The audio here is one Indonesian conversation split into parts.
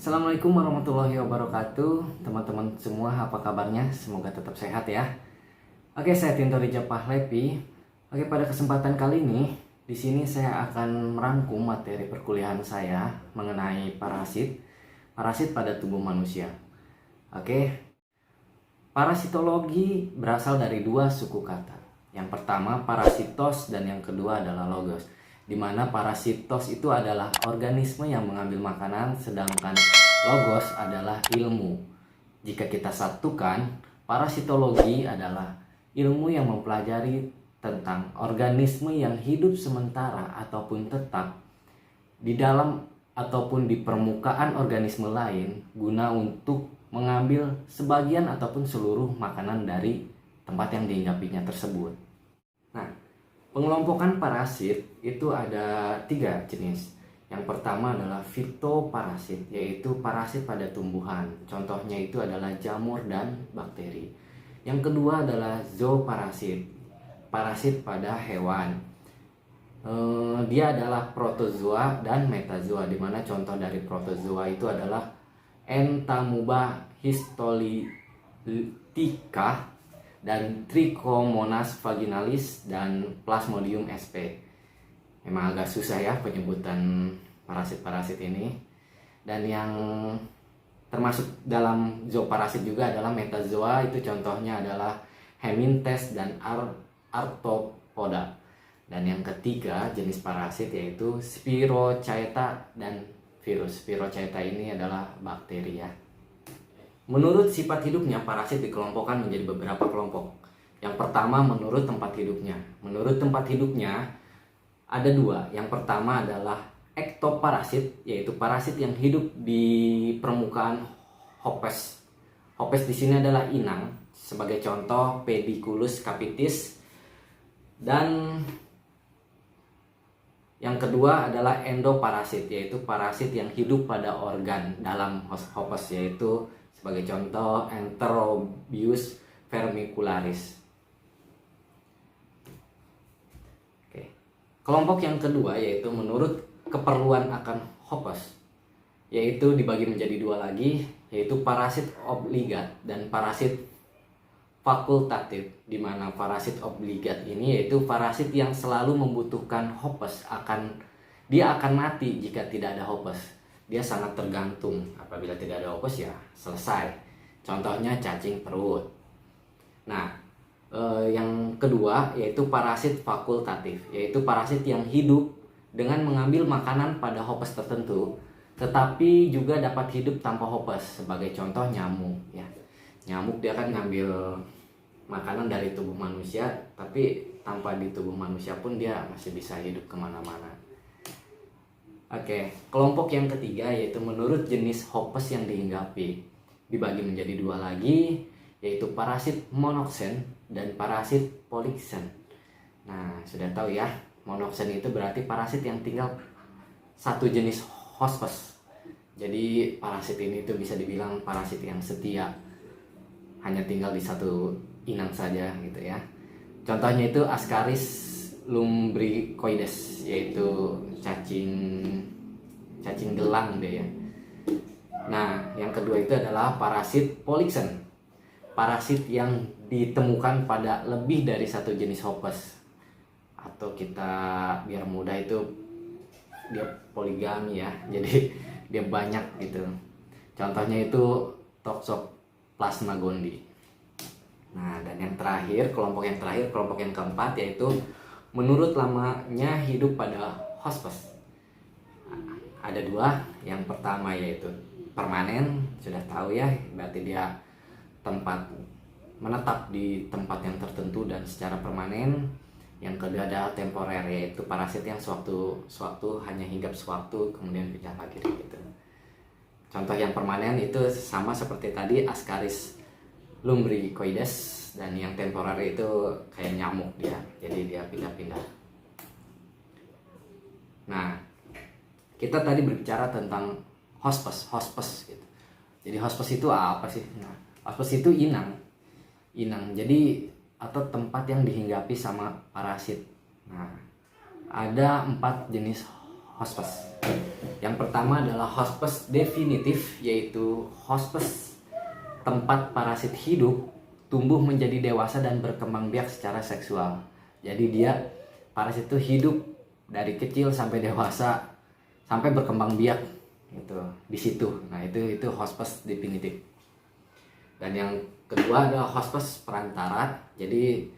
Assalamualaikum warahmatullahi wabarakatuh. Teman-teman semua, apa kabarnya? Semoga tetap sehat ya. Oke, saya Tinto Rijal Pahlevi. Oke, pada kesempatan kali ini di sini saya akan merangkum materi perkuliahan saya mengenai parasit pada tubuh manusia. Oke. Parasitologi berasal dari dua suku kata. Yang pertama parasitos dan yang kedua adalah logos, di mana parasitos itu adalah organisme yang mengambil makanan, sedangkan logos adalah ilmu. Jika kita satukan, parasitologi adalah ilmu yang mempelajari tentang organisme yang hidup sementara ataupun tetap di dalam ataupun di permukaan organisme lain guna untuk mengambil sebagian ataupun seluruh makanan dari tempat yang dihinggapinya tersebut. Nah, pengelompokan parasit itu ada 3 jenis. Yang pertama adalah fitoparasit, yaitu parasit pada tumbuhan. Contohnya itu adalah jamur dan bakteri. Yang kedua adalah zooparasit, parasit pada hewan. Dia adalah protozoa dan metazoa, di mana contoh dari protozoa itu adalah Entamuba histolytica dan Trichomonas vaginalis dan Plasmodium sp. Memang agak susah ya penyebutan parasit-parasit ini. Dan yang termasuk dalam zooparasit juga adalah metazoa, itu contohnya adalah Heminthes dan Arthropoda. Dan yang ketiga jenis parasit yaitu Spirochaeta dan virus. Spirochaeta ini adalah bakteri ya. Menurut sifat hidupnya, parasit dikelompokkan menjadi beberapa kelompok. Yang pertama menurut tempat hidupnya. Menurut tempat hidupnya ada 2. Yang pertama adalah ektoparasit, yaitu parasit yang hidup di permukaan hopes. Hopes di sini adalah inang. Sebagai contoh Pediculus capitis. Dan yang kedua adalah endoparasit, yaitu parasit yang hidup pada organ dalam hopes, yaitu sebagai contoh Enterobius vermicularis. Oke. Kelompok yang kedua yaitu menurut keperluan akan hopes, yaitu dibagi menjadi 2 lagi, yaitu parasit obligat dan parasit fakultatif, di mana parasit obligat ini yaitu parasit yang selalu membutuhkan hopes, dia akan mati jika tidak ada hopes. Dia sangat tergantung, apabila tidak ada hopes ya selesai. Contohnya cacing perut. Nah, yang kedua yaitu parasit fakultatif, yaitu parasit yang hidup dengan mengambil makanan pada hopes tertentu, tetapi juga dapat hidup tanpa hopes. Sebagai contoh nyamuk ya. Nyamuk dia akan ngambil makanan dari tubuh manusia, tapi tanpa di tubuh manusia pun dia masih bisa hidup kemana-mana. Oke, kelompok yang ketiga yaitu menurut jenis hopes yang dihinggapi, dibagi menjadi 2 lagi, yaitu parasit monoksen dan parasit poliksen. Nah, sudah tahu ya, monoksen itu berarti parasit yang tinggal satu jenis hospes. Jadi parasit ini tuh bisa dibilang parasit yang setia, hanya tinggal di satu inang saja gitu ya. Contohnya itu Ascaris lumbricoides, yaitu cacing gelang deh ya. Nah, yang kedua itu adalah parasit poliksen, parasit yang ditemukan pada lebih dari satu jenis hopes, atau kita biar mudah itu dia poligami ya, jadi dia banyak gitu. Contohnya itu Toxoplasma gondii. Nah, dan yang terakhir, kelompok yang keempat yaitu menurut lamanya hidup pada hospes. Ada 2. Yang pertama yaitu permanen, sudah tahu ya, berarti dia menetap di tempat yang tertentu dan secara permanen. Yang kedua ada temporer, yaitu parasit yang sewaktu hanya hinggap sewaktu kemudian pindah lagi gitu. Contoh yang permanen itu sama seperti tadi Ascaris lumbricoides, dan yang temporer itu kayak nyamuk dia, jadi dia pindah-pindah. Nah, kita tadi berbicara tentang hospes gitu. Jadi hospes itu apa sih? Nah, hospes itu inang, jadi atau tempat yang dihinggapi sama parasit. Nah, ada 4 jenis hospes. Yang pertama adalah hospes definitif, yaitu hospes tempat parasit hidup, tumbuh menjadi dewasa dan berkembang biak secara seksual. Jadi dia parasit itu hidup dari kecil sampai dewasa sampai berkembang biak gitu di situ. Nah, itu hospes definitif. Dan yang kedua adalah hospes perantara. Jadi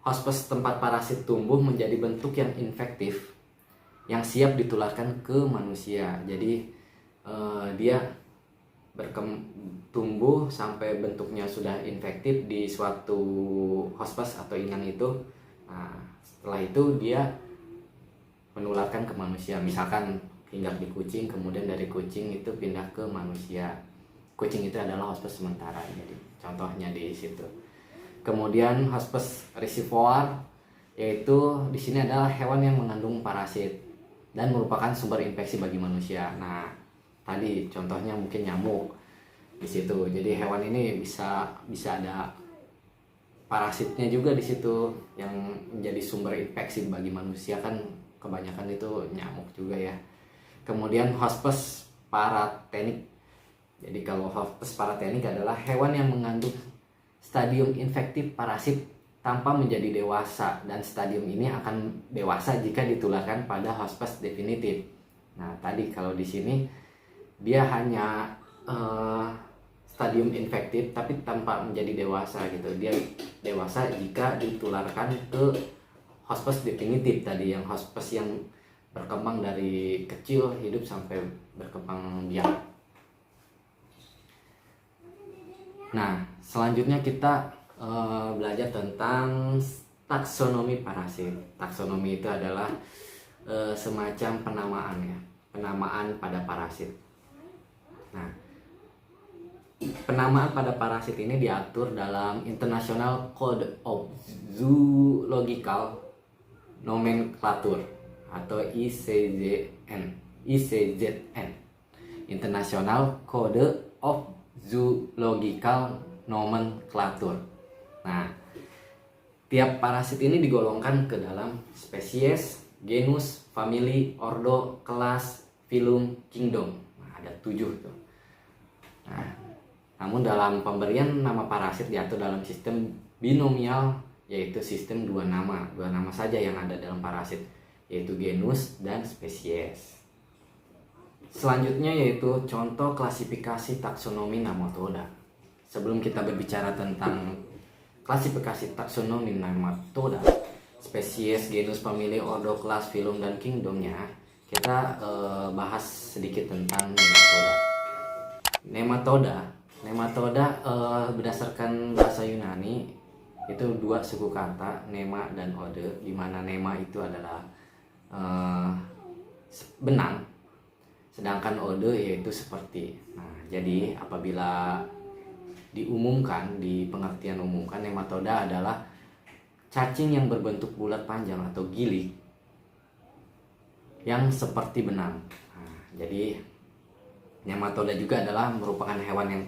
hospes tempat parasit tumbuh menjadi bentuk yang infektif yang siap ditularkan ke manusia. Jadi dia tumbuh sampai bentuknya sudah infektif di suatu hospes atau inang itu. Nah, setelah itu dia menularkan ke manusia. Misalkan hinggap di kucing, kemudian dari kucing itu pindah ke manusia. Kucing itu adalah hospes sementara. Jadi contohnya di situ. Kemudian hospes reservoir, yaitu di sini adalah hewan yang mengandung parasit dan merupakan sumber infeksi bagi manusia. Nah, tadi contohnya mungkin nyamuk di situ. Jadi hewan ini bisa ada parasitnya juga di situ yang menjadi sumber infeksi bagi manusia, kan kebanyakan itu nyamuk juga ya. Kemudian hospes paratenik. Jadi kalau hospes paratenik adalah hewan yang mengandung stadium infektif parasit tanpa menjadi dewasa, dan stadium ini akan dewasa jika ditularkan pada hospes definitif. Nah, tadi kalau di sini dia hanya stadium infektif tapi tanpa menjadi dewasa gitu. Dia dewasa jika ditularkan ke hospes definitif tadi, yang hospes yang berkembang dari kecil hidup sampai berkembang biak. Nah, selanjutnya kita belajar tentang taksonomi parasit. Taksonomi itu adalah semacam penamaan ya, penamaan pada parasit. Nah, penamaan pada parasit ini diatur dalam International Code of Zoological Nomenclature atau ICZN. International Code of Zoological Nomenclature. Nah, tiap parasit ini digolongkan ke dalam spesies, genus, famili, ordo, kelas, filum, kingdom. Nah, ada 7 tuh. Nah, namun dalam pemberian nama parasit diatur dalam sistem binomial, yaitu sistem dua nama saja yang ada dalam parasit, yaitu genus dan spesies. Selanjutnya yaitu contoh klasifikasi taksonomi nematoda. Sebelum kita berbicara tentang klasifikasi taksonomi nematoda, spesies, genus, famili, ordo, kelas, filum, dan kingdomnya, kita bahas sedikit tentang nematoda. Nematoda berdasarkan bahasa Yunani itu 2 suku kata, nema dan ode, di mana nema itu adalah benang, sedangkan ode yaitu seperti. Nah, jadi apabila diumumkan, di pengertian umumkan, nematoda adalah cacing yang berbentuk bulat panjang atau gilik yang seperti benang. Nah, jadi nematoda juga adalah merupakan hewan yang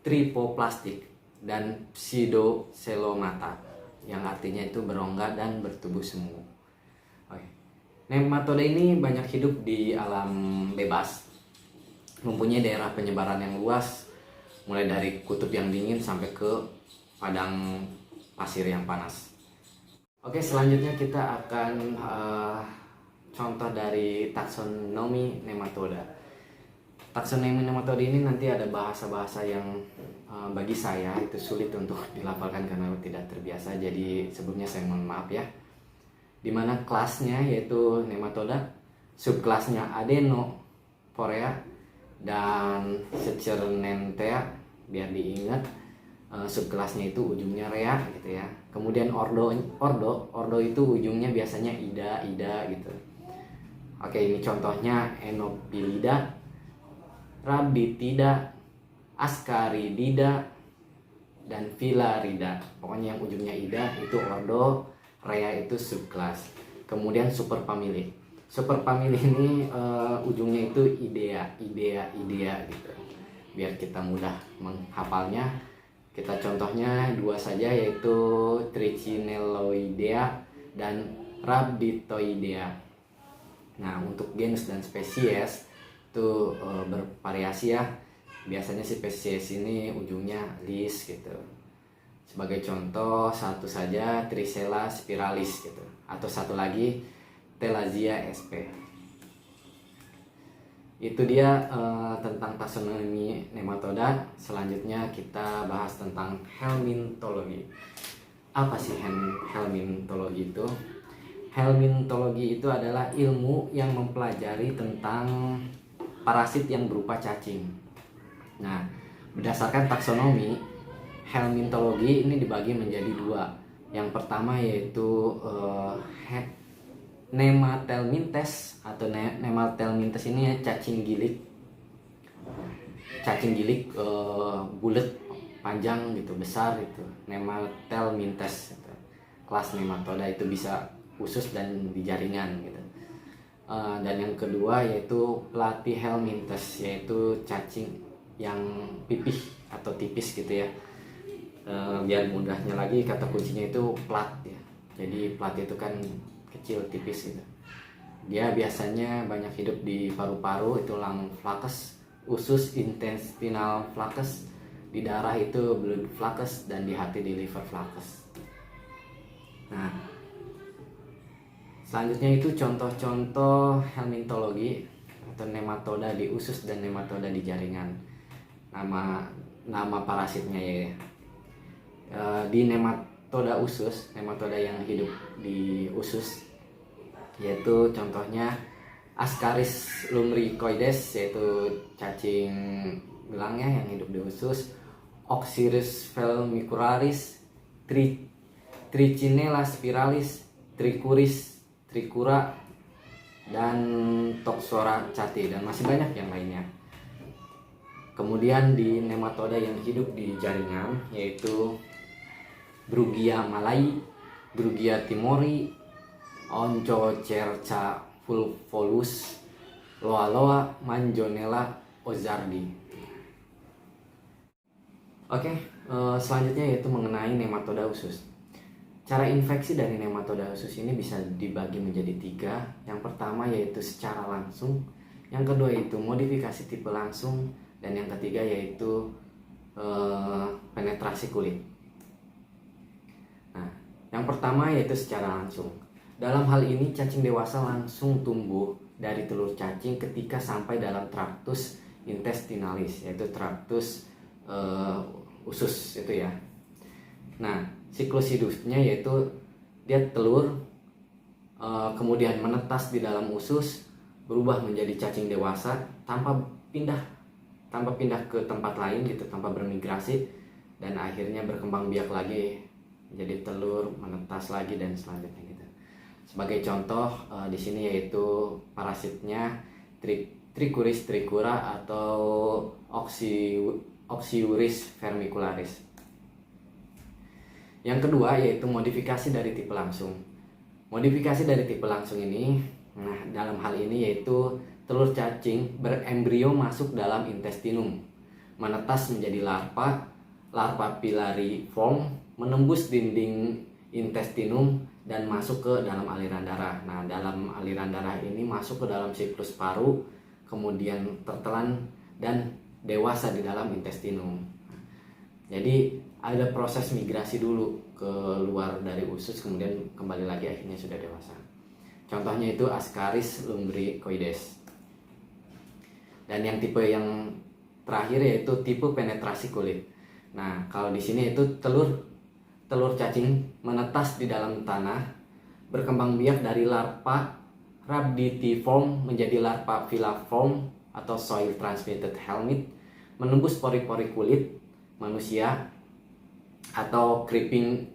tripoplastik dan pseudocelomata, yang artinya itu berongga dan bertubuh semu. Oke. Nematoda ini banyak hidup di alam bebas, mempunyai daerah penyebaran yang luas, mulai dari kutub yang dingin sampai ke padang pasir yang panas. Oke, selanjutnya kita akan contoh dari taksonomi nematoda. Taksonomi nematoda ini nanti ada bahasa-bahasa yang bagi saya itu sulit untuk dilafalkan karena tidak terbiasa. Jadi sebelumnya saya mohon maaf ya. Dimana kelasnya yaitu nematoda, subkelasnya Adenophorea dan Secernentea, biar diingat subkelasnya itu ujungnya rea gitu ya. Kemudian ordo itu ujungnya biasanya ida gitu. Oke, ini contohnya Enopilida, Rabitida, Ascaridida, dan Filarida. Pokoknya yang ujungnya ida itu ordo, rea itu subkelas. Kemudian superfamili. Superfamili ini ujungnya itu idea gitu. Biar kita mudah menghafalnya, kita contohnya 2 saja, yaitu Trichinelloidea dan Rabitoidea. Nah, untuk genus dan spesies itu bervariasi ya. Biasanya spesies ini ujungnya lis gitu. Sebagai contoh satu saja Trisela spiralis gitu, atau satu lagi Telazia sp. Itu dia tentang taksonomi nematoda. Selanjutnya kita bahas tentang helminthologi. Apa sih helminthologi itu? Helminthologi itu adalah ilmu yang mempelajari tentang parasit yang berupa cacing. Nah, berdasarkan taksonomi, helminthologi ini dibagi menjadi dua. Yang pertama yaitu Nemathelminthes atau Nemathelminthes ini cacing gilik. Cacing gilik bulat, panjang gitu, besar itu. Nemathelminthes gitu. Kelas nematoda itu bisa usus dan di jaringan gitu. Dan yang kedua yaitu Platyhelminthes, yaitu cacing yang pipih atau tipis gitu ya. Biar mudahnya lagi kata kuncinya itu plat ya. Jadi plat itu kan kecil, tipis gitu. Dia biasanya banyak hidup di paru-paru, itu lung flaccus, usus intestinal flaccus, di darah itu blood flaccus, dan di hati di liver flaccus. Nah, selanjutnya itu contoh-contoh helminthologi atau nematoda di usus dan nematoda di jaringan. Nama parasitnya ya. Di nematoda usus, nematoda yang hidup di usus, yaitu contohnya Ascaris lumbricoides, yaitu cacing gelangnya yang hidup di usus, Oxyrus velmicularis, Trichinella spiralis, Trichuris, Trichura, dan Toxora cati, dan masih banyak yang lainnya. Kemudian di nematoda yang hidup di jaringan yaitu Brugia malai, Brugia timori, Onchocerca fulvolus, Loa-loa, Manjonella ozardi. Oke, selanjutnya yaitu mengenai nematoda usus. Cara infeksi dari nematoda usus ini bisa dibagi menjadi 3. Yang pertama yaitu secara langsung, yang kedua itu modifikasi tipe langsung, dan yang ketiga yaitu penetrasi kulit. Nah, yang pertama yaitu secara langsung. Dalam hal ini cacing dewasa langsung tumbuh dari telur cacing ketika sampai dalam traktus intestinalis, yaitu traktus usus itu ya. Nah, siklus hidupnya yaitu dia telur, kemudian menetas di dalam usus, berubah menjadi cacing dewasa tanpa pindah ke tempat lain gitu, tanpa bermigrasi, dan akhirnya berkembang biak lagi jadi telur, menetas lagi, dan selanjutnya gitu. Sebagai contoh di sini yaitu parasitnya Trichuris trichura atau Oxyuris vermicularis. Yang kedua yaitu modifikasi dari tipe langsung. Modifikasi dari tipe langsung ini, nah dalam hal ini yaitu telur cacing berembrio masuk dalam intestinum, menetas menjadi larva pilariform, menembus dinding intestinum dan masuk ke dalam aliran darah. Nah, dalam aliran darah ini masuk ke dalam siklus paru, kemudian tertelan dan dewasa di dalam intestinum. Jadi ada proses migrasi dulu ke luar dari usus, kemudian kembali lagi akhirnya sudah dewasa. Contohnya itu Ascaris lumbricoides. Dan yang tipe yang terakhir yaitu tipe penetrasi kulit. Nah, kalau di sini itu telur cacing menetas di dalam tanah, berkembang biak dari larva rhabditiform menjadi larva villiform atau soil transmitted helminth, menembus pori-pori kulit manusia atau creeping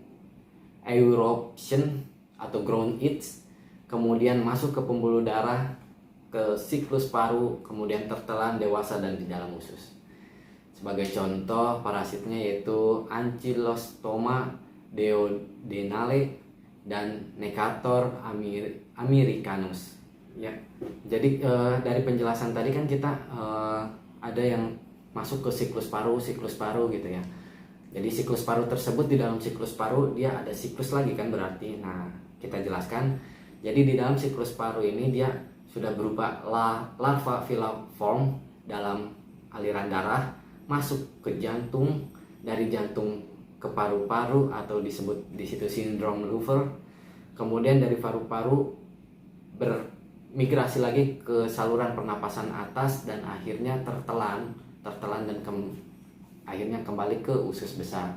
eruption atau ground itch, kemudian masuk ke pembuluh darah, ke siklus paru, kemudian tertelan dewasa dan di dalam usus. Sebagai contoh parasitnya yaitu Ankylostoma duodenale dan Necator americanus. Ya, jadi dari penjelasan tadi kan kita ada yang masuk ke siklus paru gitu ya. Jadi siklus paru tersebut, di dalam siklus paru dia ada siklus lagi kan berarti. Nah, kita jelaskan. Jadi di dalam siklus paru ini dia sudah berupa larva filiform dalam aliran darah masuk ke jantung, dari jantung ke paru-paru atau disebut di situ sindrom Lever. Kemudian dari paru-paru bermigrasi lagi ke saluran pernapasan atas dan akhirnya tertelan dan akhirnya kembali ke usus besar.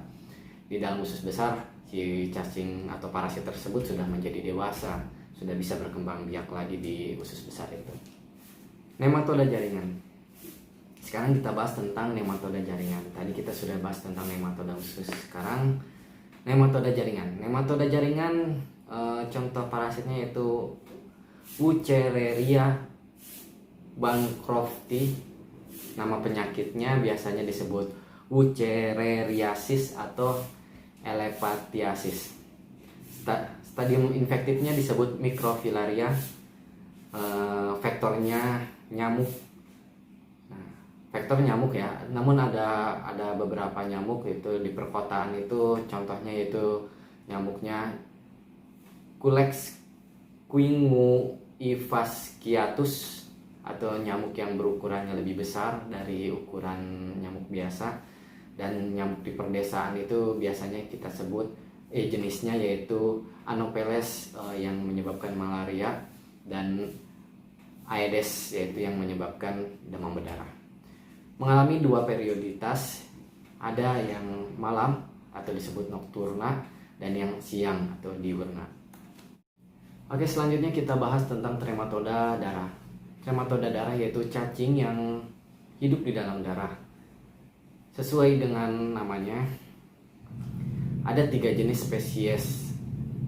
Di dalam usus besar si cacing atau parasit tersebut sudah menjadi dewasa, sudah bisa berkembang biak lagi di usus besar itu. Nematoda jaringan. Sekarang kita bahas tentang nematoda jaringan. Tadi kita sudah bahas tentang nematoda usus. Sekarang nematoda jaringan. Nematoda jaringan contoh parasitnya yaitu Wuchereria bancrofti. Nama penyakitnya biasanya disebut Wuchereriasis atau elephantiasis. Stadium infektifnya disebut microfilaria. Vektornya nyamuk. Vektor nyamuk ya, namun ada beberapa nyamuk itu di perkotaan itu, contohnya yaitu nyamuknya Culex quinguifasciatus atau nyamuk yang berukurannya lebih besar dari ukuran nyamuk biasa. Dan nyamuk di perdesaan itu biasanya kita sebut jenisnya yaitu Anopheles yang menyebabkan malaria, dan Aedes yaitu yang menyebabkan demam berdarah. Mengalami dua perioditas, ada yang malam atau disebut nocturna dan yang siang atau diurna. Oke, selanjutnya kita bahas tentang trematoda darah. Trematoda darah yaitu cacing yang hidup di dalam darah. Sesuai dengan namanya, ada 3 jenis spesies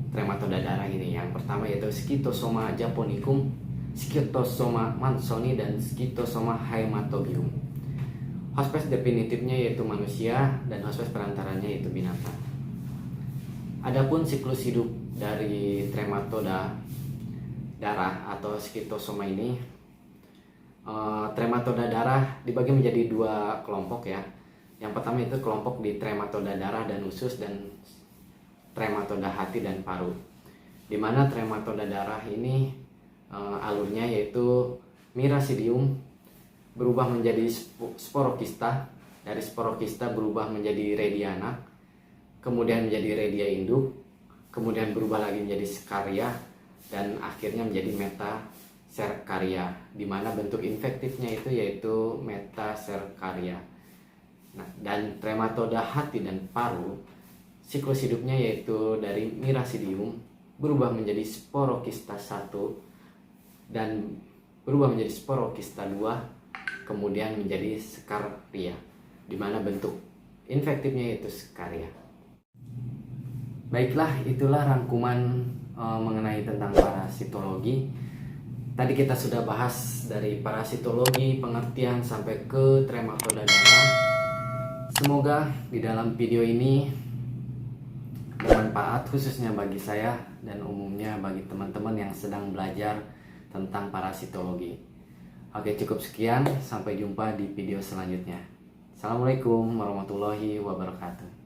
trematoda darah ini. Yang pertama yaitu Schistosoma japonicum, Schistosoma mansoni, dan Schistosoma haematobium. Hospes definitifnya yaitu manusia dan hospes perantaranya yaitu binatang. Adapun siklus hidup dari trematoda darah atau Schistosoma ini, trematoda darah dibagi menjadi 2 kelompok ya. Yang pertama itu kelompok di trematoda darah dan usus, dan trematoda hati dan paru. Di mana trematoda darah ini alurnya yaitu Miracidium berubah menjadi sporokista, dari sporokista berubah menjadi rediana, kemudian menjadi redia induk, kemudian berubah lagi menjadi scaria, dan akhirnya menjadi metacercaria, di mana bentuk infektifnya itu yaitu metacercaria. Nah, dan trematoda hati dan paru siklus hidupnya yaitu dari Miracidium berubah menjadi sporokista 1 dan berubah menjadi sporokista 2, kemudian menjadi scaria, di mana bentuk infektifnya yaitu scaria. Baiklah, itulah rangkuman mengenai tentang parasitologi. Tadi kita sudah bahas dari parasitologi, pengertian sampai ke trematoda darah. Semoga di dalam video ini bermanfaat khususnya bagi saya dan umumnya bagi teman-teman yang sedang belajar tentang parasitologi. Oke, cukup sekian. Sampai jumpa di video selanjutnya. Assalamualaikum warahmatullahi wabarakatuh.